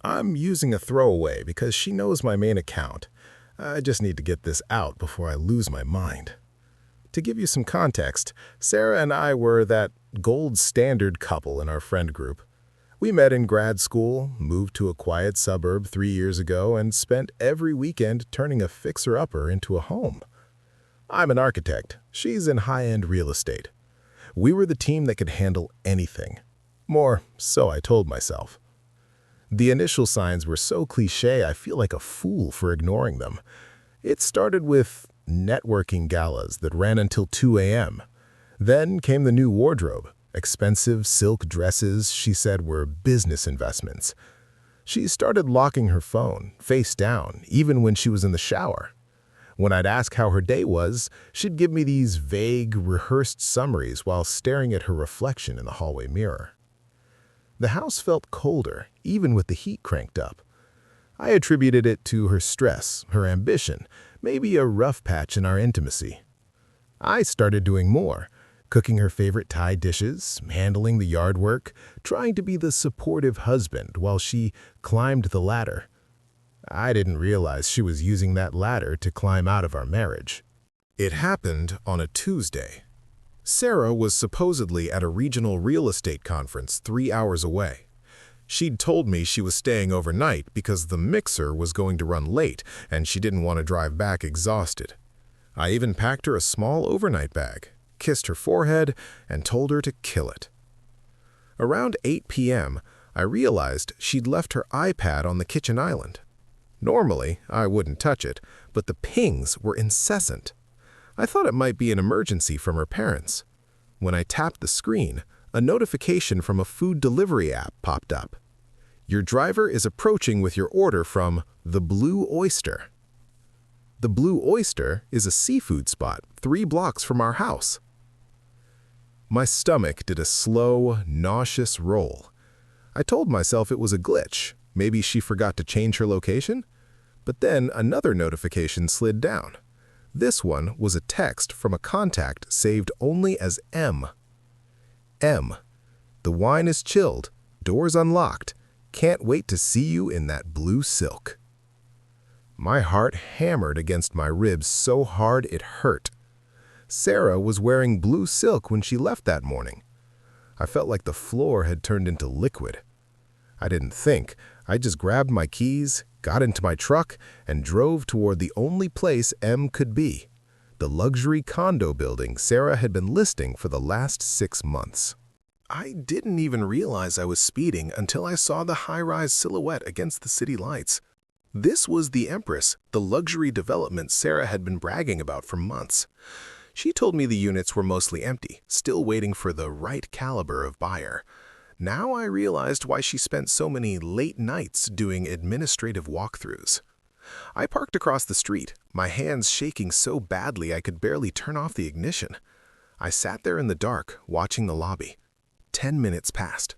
I'm using a throwaway because she knows my main account. I just need to get this out before I lose my mind. To give you some context, Sarah and I were that gold standard couple in our friend group. We met in grad school, moved to a quiet suburb 3 years ago, and spent every weekend turning a fixer-upper into a home. I'm an architect. She's in high-end real estate. We were the team that could handle anything. More, so I told myself. The initial signs were so cliché I feel like a fool for ignoring them. It started with networking galas that ran until 2 a.m. Then came the new wardrobe, expensive silk dresses she said were business investments. She started locking her phone, face down, even when she was in the shower. When I'd ask how her day was, she'd give me these vague, rehearsed summaries while staring at her reflection in the hallway mirror. The house felt colder, even with the heat cranked up. I attributed it to her stress, her ambition, maybe a rough patch in our intimacy. I started doing more, cooking her favorite Thai dishes, handling the yard work, trying to be the supportive husband while she climbed the ladder. I didn't realize she was using that ladder to climb out of our marriage. It happened on a Tuesday. Sarah was supposedly at a regional real estate conference 3 hours away. She'd told me she was staying overnight because the mixer was going to run late and she didn't want to drive back exhausted. I even packed her a small overnight bag, kissed her forehead, and told her to kill it. Around 8 p.m., I realized she'd left her iPad on the kitchen island. Normally, I wouldn't touch it, but the pings were incessant. I thought it might be an emergency from her parents. When I tapped the screen, a notification from a food delivery app popped up. Your driver is approaching with your order from the Blue Oyster. The Blue Oyster is a seafood spot 3 blocks from our house. My stomach did a slow, nauseous roll. I told myself it was a glitch. Maybe she forgot to change her location? But then another notification slid down. This one was a text from a contact saved only as M. M. The wine is chilled, doors unlocked. Can't wait to see you in that blue silk. My heart hammered against my ribs so hard it hurt. Sarah was wearing blue silk when she left that morning. I felt like the floor had turned into liquid. I didn't think. I just grabbed my keys, got into my truck, and drove toward the only place M could be, the luxury condo building Sarah had been listing for the last 6 months. I didn't even realize I was speeding until I saw the high-rise silhouette against the city lights. This was the Empress, the luxury development Sarah had been bragging about for months. She told me the units were mostly empty, still waiting for the right caliber of buyer. Now I realized why she spent so many late nights doing administrative walkthroughs. I parked across the street, my hands shaking so badly I could barely turn off the ignition. I sat there in the dark, watching the lobby. 10 minutes passed,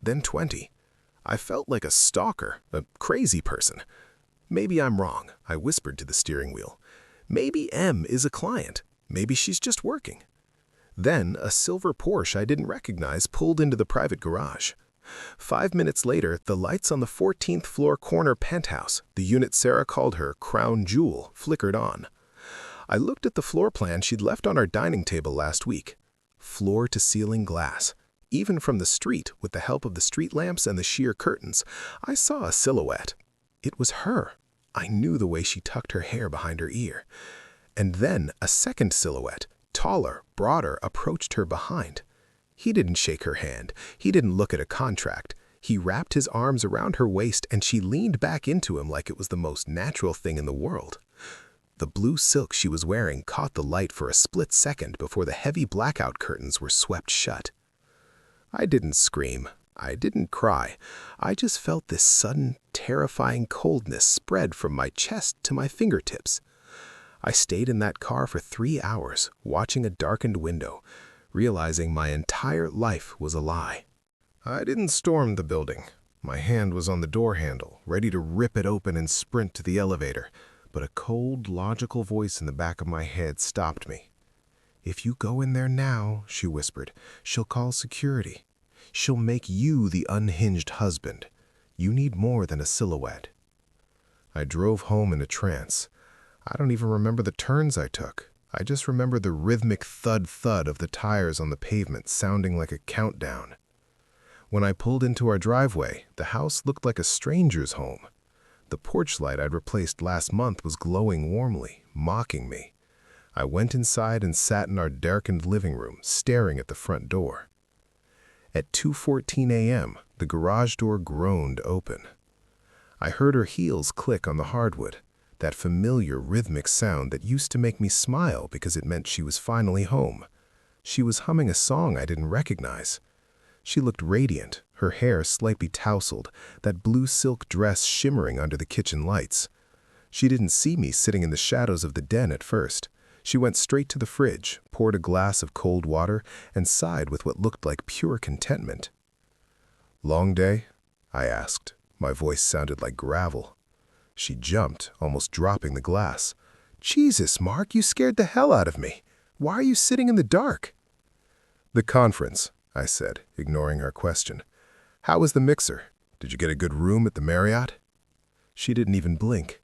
then 20. I felt like a stalker, a crazy person. Maybe I'm wrong, I whispered to the steering wheel. Maybe M is a client. Maybe she's just working. Then a silver Porsche I didn't recognize pulled into the private garage. 5 minutes later, the lights on the 14th floor corner penthouse, the unit Sarah called her crown jewel, flickered on. I looked at the floor plan she'd left on our dining table last week. Floor-to-ceiling glass. Even from the street, with the help of the street lamps and the sheer curtains, I saw a silhouette. It was her. I knew the way she tucked her hair behind her ear. And then a second silhouette, taller, broader, approached her behind. He didn't shake her hand. He didn't look at a contract. He wrapped his arms around her waist and she leaned back into him like it was the most natural thing in the world. The blue silk she was wearing caught the light for a split second before the heavy blackout curtains were swept shut. I didn't scream. I didn't cry. I just felt this sudden, terrifying coldness spread from my chest to my fingertips. I stayed in that car for 3 hours, watching a darkened window, realizing my entire life was a lie. I didn't storm the building. My hand was on the door handle, ready to rip it open and sprint to the elevator, but a cold, logical voice in the back of my head stopped me. "If you go in there now," she whispered, "she'll call security. She'll make you the unhinged husband. You need more than a silhouette. I drove home in a trance. I don't even remember the turns I took. I just remember the rhythmic thud-thud of the tires on the pavement sounding like a countdown. When I pulled into our driveway, the house looked like a stranger's home. The porch light I'd replaced last month was glowing warmly, mocking me. I went inside and sat in our darkened living room, staring at the front door. At 2:14 a.m., the garage door groaned open. I heard her heels click on the hardwood, that familiar rhythmic sound that used to make me smile because it meant she was finally home. She was humming a song I didn't recognize. She looked radiant, her hair slightly tousled, that blue silk dress shimmering under the kitchen lights. She didn't see me sitting in the shadows of the den at first. She went straight to the fridge, poured a glass of cold water, and sighed with what looked like pure contentment. "Long day?" I asked. My voice sounded like gravel. She jumped, almost dropping the glass. "Jesus, Mark, you scared the hell out of me. Why are you sitting in the dark?" "The conference," I said, ignoring her question. "How was the mixer? Did you get a good room at the Marriott?" She didn't even blink.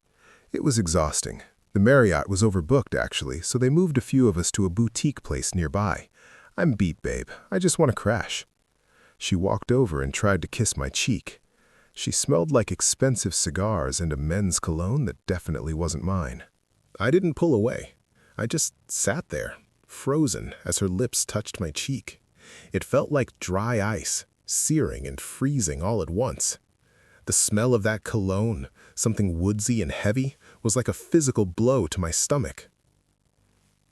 It was exhausting. The Marriott was overbooked, actually, so they moved a few of us to a boutique place nearby. "I'm beat, babe. I just want to crash." She walked over and tried to kiss my cheek. She smelled like expensive cigars and a men's cologne that definitely wasn't mine. I didn't pull away. I just sat there, frozen, as her lips touched my cheek. It felt like dry ice, searing and freezing all at once. The smell of that cologne, something woodsy and heavy, was like a physical blow to my stomach.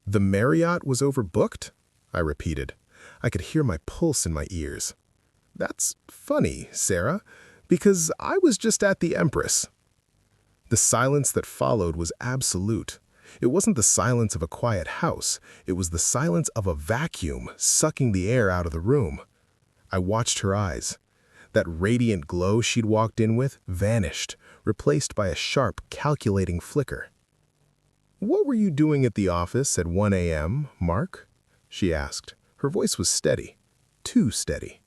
"The Marriott was overbooked?" I repeated. I could hear my pulse in my ears. "That's funny, Sarah, because I was just at the Empress." The silence that followed was absolute. It wasn't the silence of a quiet house. It was the silence of a vacuum sucking the air out of the room. I watched her eyes. That radiant glow she'd walked in with vanished, replaced by a sharp, calculating flicker. "What were you doing at the office at 1 a.m., Mark?" she asked. Her voice was steady. Too steady.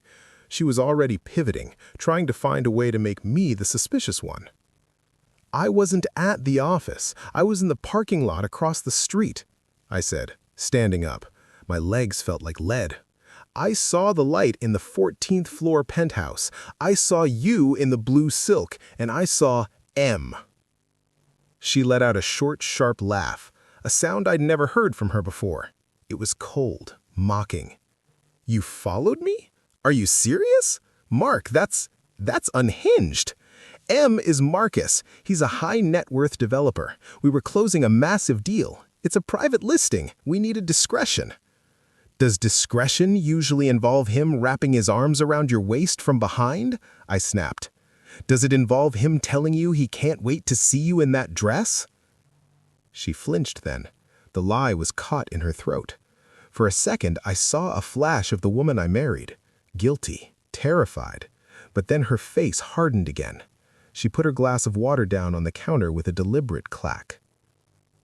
She was already pivoting, trying to find a way to make me the suspicious one. "I wasn't at the office. I was in the parking lot across the street," I said, standing up. My legs felt like lead. "I saw the light in the 14th floor penthouse. I saw you in the blue silk, and I saw M." She let out a short, sharp laugh, a sound I'd never heard from her before. It was cold, mocking. "You followed me? Are you serious? Mark, that's unhinged. M is Marcus. He's a high net worth developer. We were closing a massive deal. It's a private listing. We needed discretion." "Does discretion usually involve him wrapping his arms around your waist from behind?" I snapped. "Does it involve him telling you he can't wait to see you in that dress?" She flinched then. The lie was caught in her throat. For a second, I saw a flash of the woman I married. Guilty, terrified. But then her face hardened again. She put her glass of water down on the counter with a deliberate clack.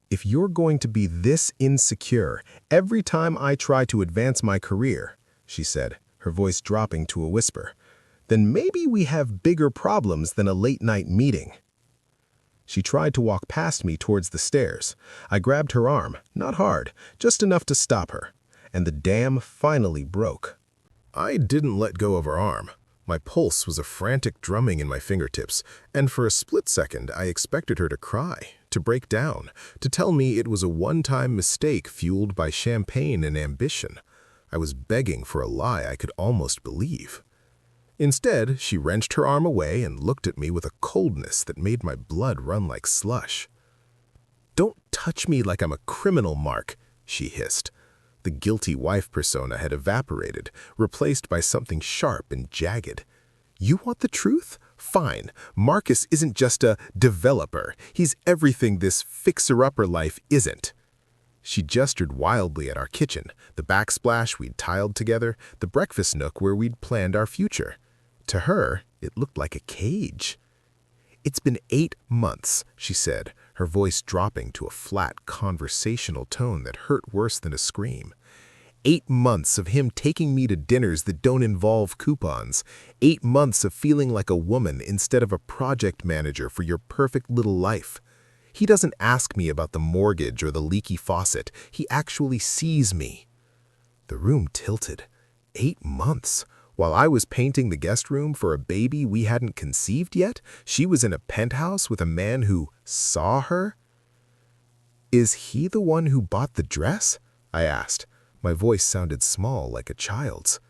"If you're going to be this insecure every time I try to advance my career," she said, her voice dropping to a whisper, "then maybe we have bigger problems than a late-night meeting." She tried to walk past me towards the stairs. I grabbed her arm, not hard, just enough to stop her, and the dam finally broke. I didn't let go of her arm. My pulse was a frantic drumming in my fingertips, and for a split second I expected her to cry, to break down, to tell me it was a one-time mistake fueled by champagne and ambition. I was begging for a lie I could almost believe. Instead, she wrenched her arm away and looked at me with a coldness that made my blood run like slush. "Don't touch me like I'm a criminal, Mark," she hissed. The guilty wife persona had evaporated, replaced by something sharp and jagged. "You want the truth? Fine. Marcus isn't just a developer. He's everything this fixer-upper life isn't." She gestured wildly at our kitchen, the backsplash we'd tiled together, the breakfast nook where we'd planned our future. To her, it looked like a cage. "It's been 8 months, she said, her voice dropping to a flat, conversational tone that hurt worse than a scream. 8 months of him taking me to dinners that don't involve coupons. 8 months of feeling like a woman instead of a project manager for your perfect little life. He doesn't ask me about the mortgage or the leaky faucet. He actually sees me. The room tilted. 8 months. While I was painting the guest room for a baby we hadn't conceived yet, she was in a penthouse with a man who saw her? "Is he the one who bought the dress?" I asked. My voice sounded small, like a child's.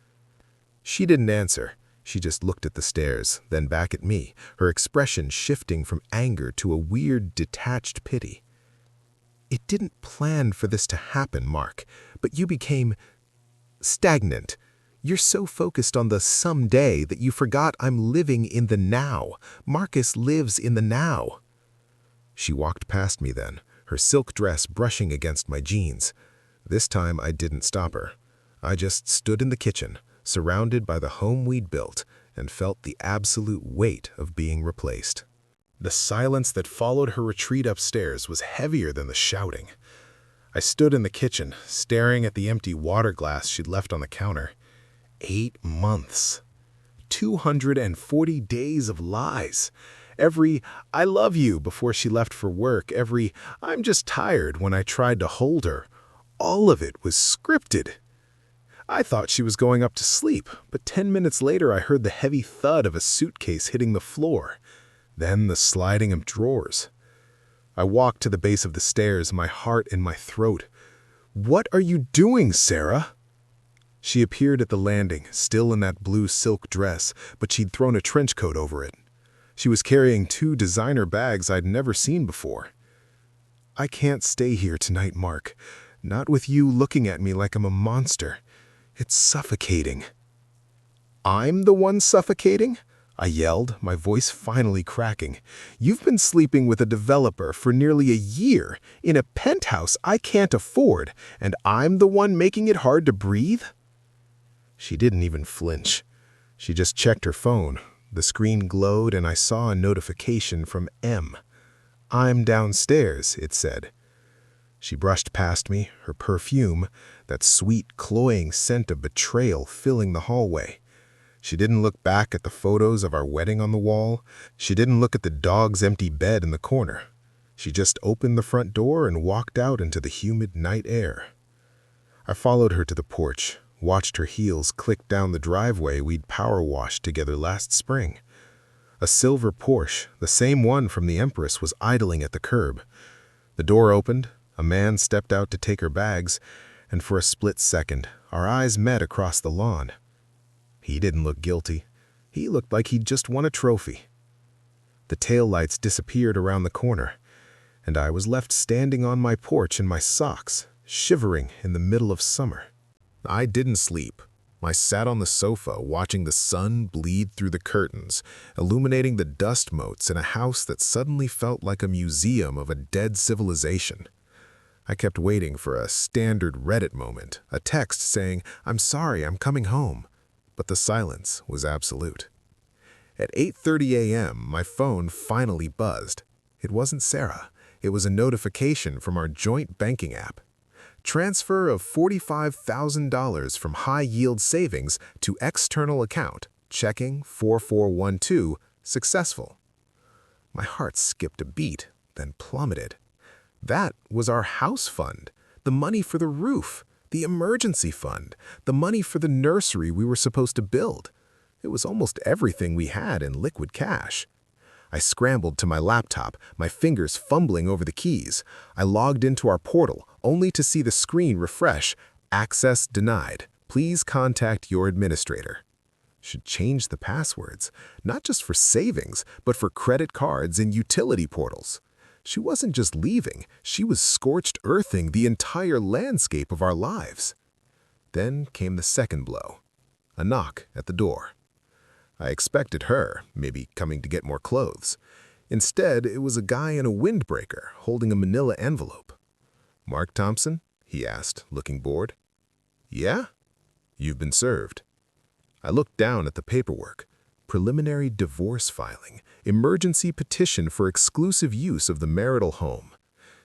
She didn't answer. She just looked at the stairs, then back at me, her expression shifting from anger to a weird, detached pity. "It didn't plan for this to happen, Mark, but you became stagnant. You're so focused on the someday that you forgot I'm living in the now. Marcus lives in the now." She walked past me then, her silk dress brushing against my jeans. This time I didn't stop her. I just stood in the kitchen, surrounded by the home we'd built, and felt the absolute weight of being replaced. The silence that followed her retreat upstairs was heavier than the shouting. I stood in the kitchen, staring at the empty water glass she'd left on the counter. 8 months. 240 days of lies. Every "I love you" before she left for work, every "I'm just tired" when I tried to hold her. All of it was scripted. I thought she was going up to sleep, but 10 minutes later I heard the heavy thud of a suitcase hitting the floor, then the sliding of drawers. I walked to the base of the stairs, my heart in my throat. "What are you doing, Sarah?" She appeared at the landing, still in that blue silk dress, but she'd thrown a trench coat over it. She was carrying 2 designer bags I'd never seen before. "I can't stay here tonight, Mark. Not with you looking at me like I'm a monster. It's suffocating." "I'm the one suffocating?" I yelled, my voice finally cracking. "You've been sleeping with a developer for nearly a year, in a penthouse I can't afford, and I'm the one making it hard to breathe?" She didn't even flinch. She just checked her phone. The screen glowed and I saw a notification from M. "I'm downstairs," it said. She brushed past me, her perfume, that sweet, cloying scent of betrayal filling the hallway. She didn't look back at the photos of our wedding on the wall. She didn't look at the dog's empty bed in the corner. She just opened the front door and walked out into the humid night air. I followed her to the porch, watched her heels click down the driveway we'd power washed together last spring. A silver Porsche, the same one from the Empress, was idling at the curb. The door opened. A man stepped out to take her bags, and for a split second, our eyes met across the lawn. He didn't look guilty. He looked like he'd just won a trophy. The taillights disappeared around the corner, and I was left standing on my porch in my socks, shivering in the middle of summer. I didn't sleep. I sat on the sofa watching the sun bleed through the curtains, illuminating the dust motes in a house that suddenly felt like a museum of a dead civilization. I kept waiting for a standard Reddit moment, a text saying, "I'm sorry, I'm coming home." But the silence was absolute. At 8:30 a.m., my phone finally buzzed. It wasn't Sarah. It was a notification from our joint banking app. Transfer of $45,000 from high-yield savings to external account, checking 4412, successful. My heart skipped a beat, then plummeted. That was our house fund, the money for the roof, the emergency fund, the money for the nursery we were supposed to build. It was almost everything we had in liquid cash. I scrambled to my laptop, my fingers fumbling over the keys. I logged into our portal, only to see the screen refresh. "Access denied. Please contact your administrator." Should change the passwords, not just for savings, but for credit cards and utility portals. She wasn't just leaving, she was scorched earthing the entire landscape of our lives. Then came the second blow. A knock at the door. I expected her, maybe coming to get more clothes. Instead, it was a guy in a windbreaker holding a manila envelope. "Mark Thompson?" he asked, looking bored. "Yeah?" "You've been served." I looked down at the paperwork. Preliminary divorce filing, emergency petition for exclusive use of the marital home.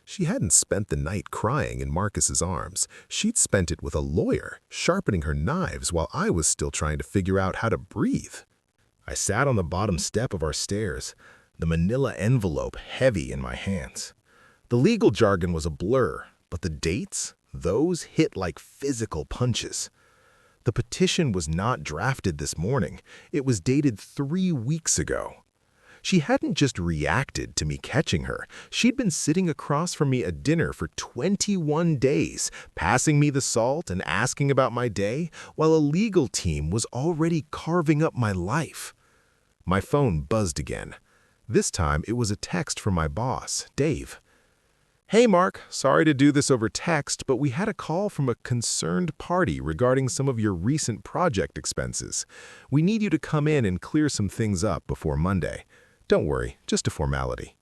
She hadn't spent the night crying in Marcus's arms. She'd spent it with a lawyer, sharpening her knives while I was still trying to figure out how to breathe. I sat on the bottom step of our stairs, the manila envelope heavy in my hands. The legal jargon was a blur, but the dates, those hit like physical punches. The petition was not drafted this morning. It was dated 3 weeks ago. She hadn't just reacted to me catching her. She'd been sitting across from me at dinner for 21 days, passing me the salt and asking about my day, while a legal team was already carving up my life. My phone buzzed again. This time it was a text from my boss, Dave. "Hey Mark, sorry to do this over text, but we had a call from a concerned party regarding some of your recent project expenses. We need you to come in and clear some things up before Monday. Don't worry, just a formality."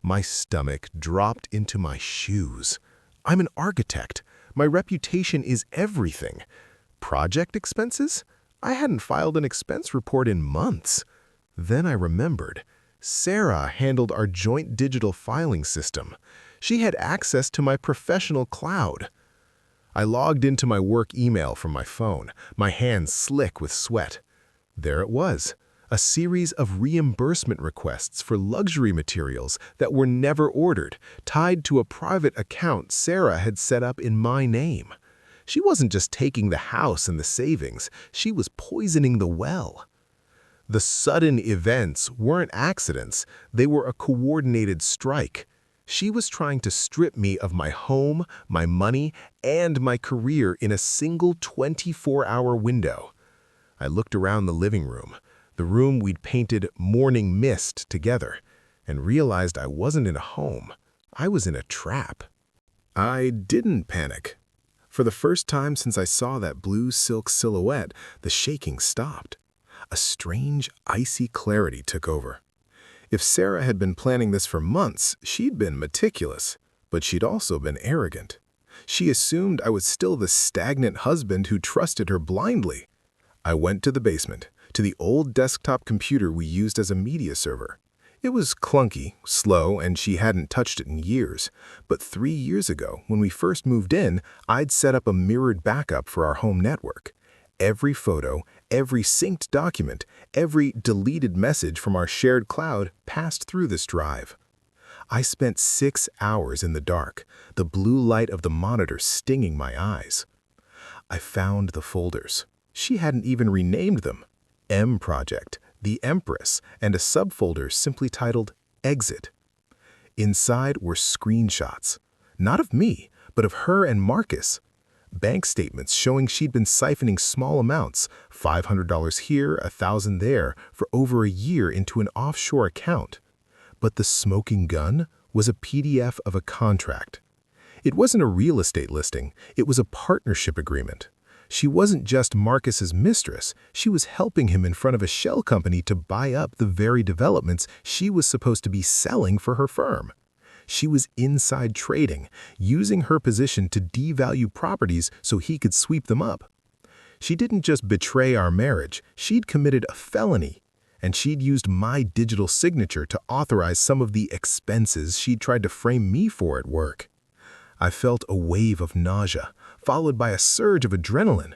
My stomach dropped into my shoes. I'm an architect. My reputation is everything. Project expenses? I hadn't filed an expense report in months. Then I remembered. Sarah handled our joint digital filing system. She had access to my professional cloud. I logged into my work email from my phone, my hands slick with sweat. There it was, a series of reimbursement requests for luxury materials that were never ordered, tied to a private account Sarah had set up in my name. She wasn't just taking the house and the savings, she was poisoning the well. The sudden events weren't accidents, they were a coordinated strike. She was trying to strip me of my home, my money, and my career in a single 24-hour window. I looked around the living room, the room we'd painted morning mist together, and realized I wasn't in a home. I was in a trap. I didn't panic. For the first time since I saw that blue silk silhouette, the shaking stopped. A strange, icy clarity took over. If Sarah had been planning this for months, she'd been meticulous, but she'd also been arrogant. She assumed I was still the stagnant husband who trusted her blindly. I went to the basement, to the old desktop computer we used as a media server. It was clunky, slow, and she hadn't touched it in years. But 3 years ago, when we first moved in, I'd set up a mirrored backup for our home network. Every photo, every synced document, every deleted message from our shared cloud passed through this drive. I spent 6 hours in the dark, the blue light of the monitor stinging my eyes. I found the folders. She hadn't even renamed them. M Project, The Empress, and a subfolder simply titled Exit. Inside were screenshots, not of me, but of her and Marcus. Bank statements showing she'd been siphoning small amounts, $500 here, $1,000 there, for over a year into an offshore account. But the smoking gun was a PDF of a contract. It wasn't a real estate listing, it was a partnership agreement. She wasn't just Marcus's mistress, she was helping him in front of a shell company to buy up the very developments she was supposed to be selling for her firm. She was inside trading, using her position to devalue properties so he could sweep them up. She didn't just betray our marriage, she'd committed a felony. And she'd used my digital signature to authorize some of the expenses she'd tried to frame me for at work. I felt a wave of nausea, followed by a surge of adrenaline.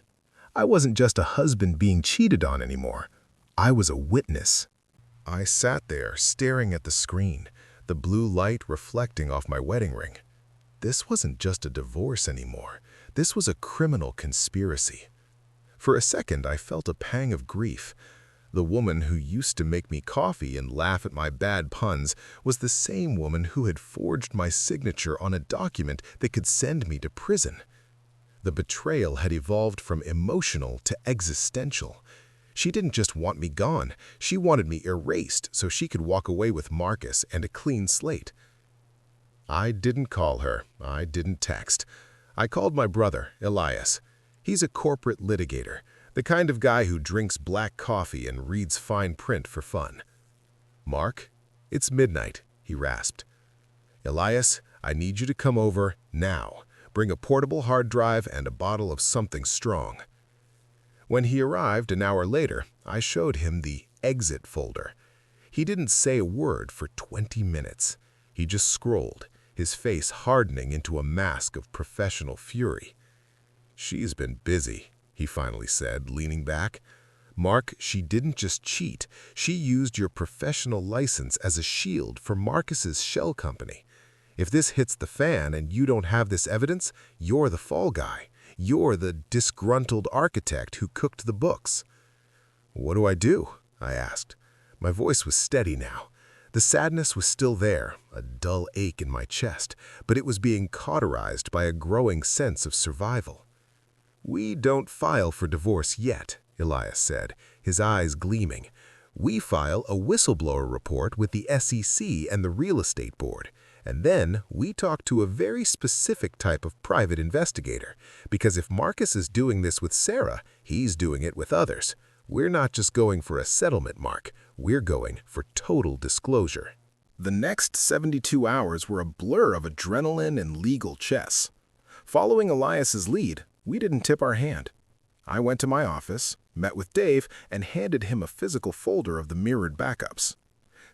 I wasn't just a husband being cheated on anymore. I was a witness. I sat there staring at the screen, the blue light reflecting off my wedding ring. This wasn't just a divorce anymore. This was a criminal conspiracy. For a second, I felt a pang of grief. The woman who used to make me coffee and laugh at my bad puns was the same woman who had forged my signature on a document that could send me to prison. The betrayal had evolved from emotional to existential. She didn't just want me gone, she wanted me erased so she could walk away with Marcus and a clean slate. I didn't call her, I didn't text. I called my brother, Elias. He's a corporate litigator, the kind of guy who drinks black coffee and reads fine print for fun. "Mark, it's midnight," he rasped. "Elias, I need you to come over now. Bring a portable hard drive and a bottle of something strong." When he arrived an hour later, I showed him the exit folder. He didn't say a word for 20 minutes. He just scrolled, his face hardening into a mask of professional fury. "She's been busy," he finally said, leaning back. "Mark, she didn't just cheat. She used your professional license as a shield for Marcus's shell company. If this hits the fan and you don't have this evidence, you're the fall guy. You're the disgruntled architect who cooked the books." "What do I do?" I asked. My voice was steady now. The sadness was still there, a dull ache in my chest, but it was being cauterized by a growing sense of survival. "We don't file for divorce yet," Elias said, his eyes gleaming. "We file a whistleblower report with the SEC and the real estate board, and then we talk to a very specific type of private investigator, because if Marcus is doing this with Sarah, he's doing it with others. We're not just going for a settlement, Mark. We're going for total disclosure." The next 72 hours were a blur of adrenaline and legal chess. Following Elias's lead, we didn't tip our hand. I went to my office, met with Dave, and handed him a physical folder of the mirrored backups.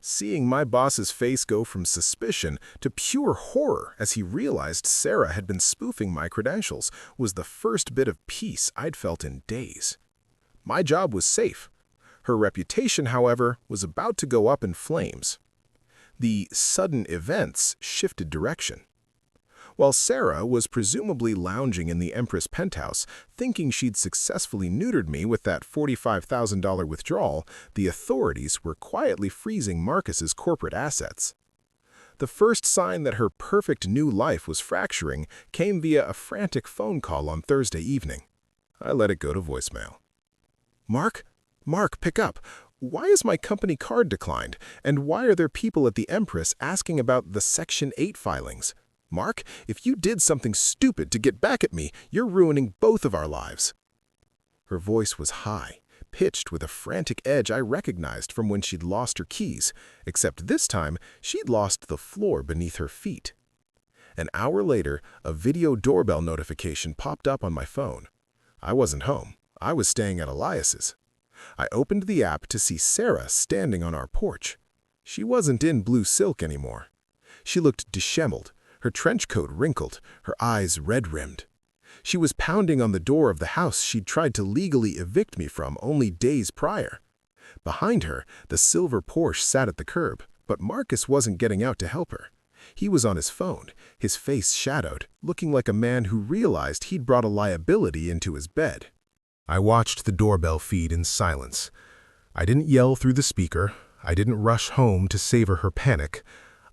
Seeing my boss's face go from suspicion to pure horror as he realized Sarah had been spoofing my credentials was the first bit of peace I'd felt in days. My job was safe. Her reputation, however, was about to go up in flames. The sudden events shifted direction. While Sarah was presumably lounging in the Empress penthouse, thinking she'd successfully neutered me with that $45,000 withdrawal, the authorities were quietly freezing Marcus's corporate assets. The first sign that her perfect new life was fracturing came via a frantic phone call on Thursday evening. I let it go to voicemail. Mark, pick up. Why is my company card declined? And why are there people at the Empress asking about the Section 8 filings? Mark, if you did something stupid to get back at me, you're ruining both of our lives." Her voice was high, pitched with a frantic edge I recognized from when she'd lost her keys, except this time she'd lost the floor beneath her feet. An hour later, a video doorbell notification popped up on my phone. I wasn't home. I was staying at Elias's. I opened the app to see Sarah standing on our porch. She wasn't in blue silk anymore. She looked disheveled, her trench coat wrinkled, her eyes red-rimmed. She was pounding on the door of the house she'd tried to legally evict me from only days prior. Behind her, the silver Porsche sat at the curb, but Marcus wasn't getting out to help her. He was on his phone, his face shadowed, looking like a man who realized he'd brought a liability into his bed. I watched the doorbell feed in silence. I didn't yell through the speaker. I didn't rush home to savor her panic.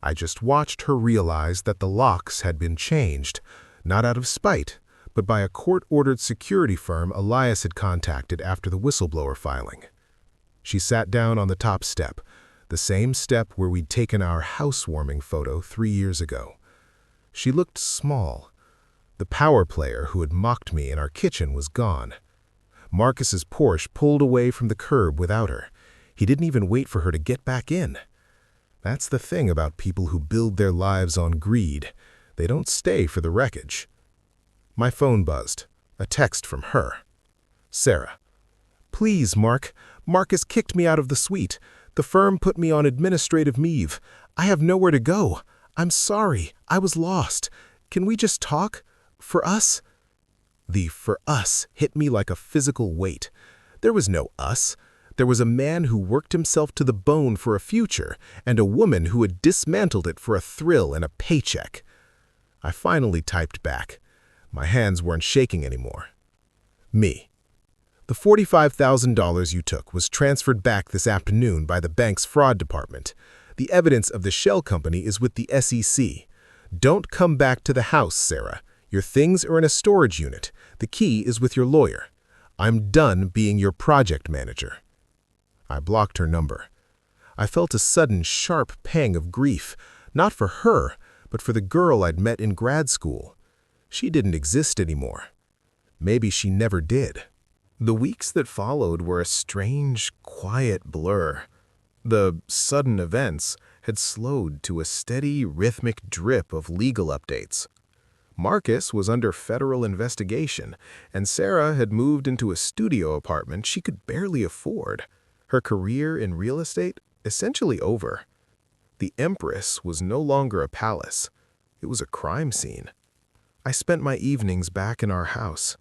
I just watched her realize that the locks had been changed, not out of spite, but by a court-ordered security firm Elias had contacted after the whistleblower filing. She sat down on the top step, the same step where we'd taken our housewarming photo 3 years ago. She looked small. The power player who had mocked me in our kitchen was gone. Marcus's Porsche pulled away from the curb without her. He didn't even wait for her to get back in. That's the thing about people who build their lives on greed. They don't stay for the wreckage. My phone buzzed. A text from her. "Sarah. Please, Mark. Marcus kicked me out of the suite. The firm put me on administrative leave. I have nowhere to go. I'm sorry. I was lost. Can we just talk? For us?" The "for us" hit me like a physical weight. There was no us. There was a man who worked himself to the bone for a future, and a woman who had dismantled it for a thrill and a paycheck. I finally typed back. My hands weren't shaking anymore. Me. "The $45,000 you took was transferred back this afternoon by the bank's fraud department. The evidence of the shell company is with the SEC. Don't come back to the house, Sarah. Your things are in a storage unit. The key is with your lawyer. I'm done being your project manager." I blocked her number. I felt a sudden, sharp pang of grief, not for her, but for the girl I'd met in grad school. She didn't exist anymore. Maybe she never did. The weeks that followed were a strange, quiet blur. The sudden events had slowed to a steady, rhythmic drip of legal updates. Marcus was under federal investigation, and Sarah had moved into a studio apartment she could barely afford. Her career in real estate essentially over. The Empress was no longer a palace. It was a crime scene. I spent my evenings back in our house.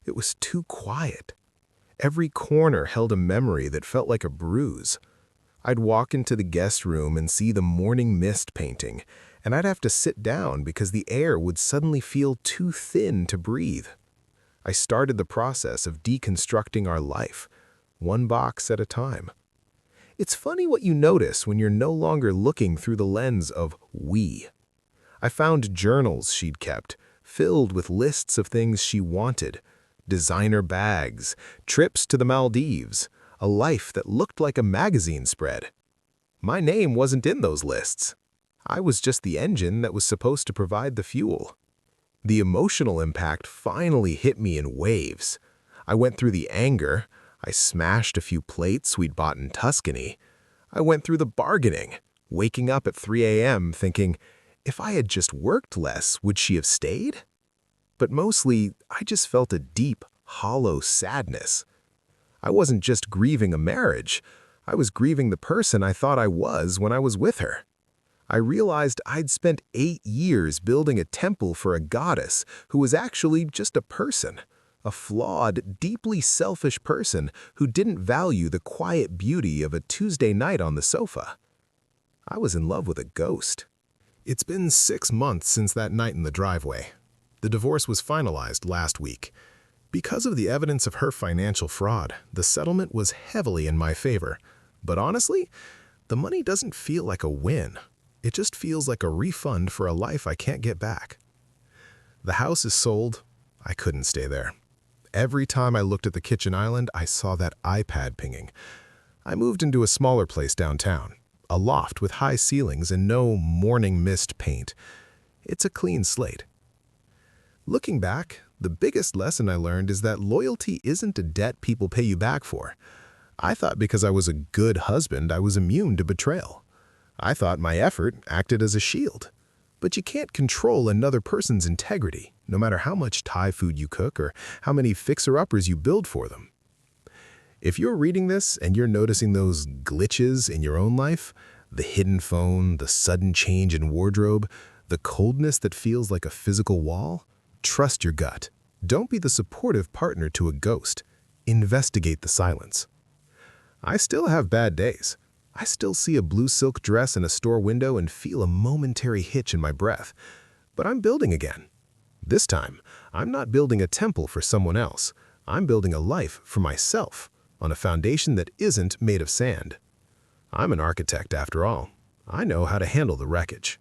It was too quiet. Every corner held a memory that felt like a bruise. I'd walk into the guest room and see the morning mist painting, and I'd have to sit down because the air would suddenly feel too thin to breathe. I started the process of deconstructing our life, one box at a time. It's funny what you notice when you're no longer looking through the lens of we. I found journals she'd kept, filled with lists of things she wanted: designer bags, trips to the Maldives, a life that looked like a magazine spread. My name wasn't in those lists. I was just the engine that was supposed to provide the fuel. The emotional impact finally hit me in waves. I went through the anger. I smashed a few plates we'd bought in Tuscany. I went through the bargaining, waking up at 3 a.m. thinking, if I had just worked less, would she have stayed? But mostly, I just felt a deep, hollow sadness. I wasn't just grieving a marriage. I was grieving the person I thought I was when I was with her. I realized I'd spent 8 years building a temple for a goddess who was actually just a person, a flawed, deeply selfish person who didn't value the quiet beauty of a Tuesday night on the sofa. I was in love with a ghost. It's been 6 months since that night in the driveway. The divorce was finalized last week. Because of the evidence of her financial fraud, the settlement was heavily in my favor. But honestly, the money doesn't feel like a win. It just feels like a refund for a life I can't get back. The house is sold. I couldn't stay there. Every time I looked at the kitchen island, I saw that iPad pinging. I moved into a smaller place downtown, a loft with high ceilings and no morning mist paint. It's a clean slate. Looking back, the biggest lesson I learned is that loyalty isn't a debt people pay you back for. I thought because I was a good husband, I was immune to betrayal. I thought my effort acted as a shield. But you can't control another person's integrity, no matter how much Thai food you cook or how many fixer-uppers you build for them. If you're reading this and you're noticing those glitches in your own life, the hidden phone, the sudden change in wardrobe, the coldness that feels like a physical wall, trust your gut. Don't be the supportive partner to a ghost. Investigate the silence. I still have bad days. I still see a blue silk dress in a store window and feel a momentary hitch in my breath. But I'm building again. This time, I'm not building a temple for someone else. I'm building a life for myself on a foundation that isn't made of sand. I'm an architect after all. I know how to handle the wreckage.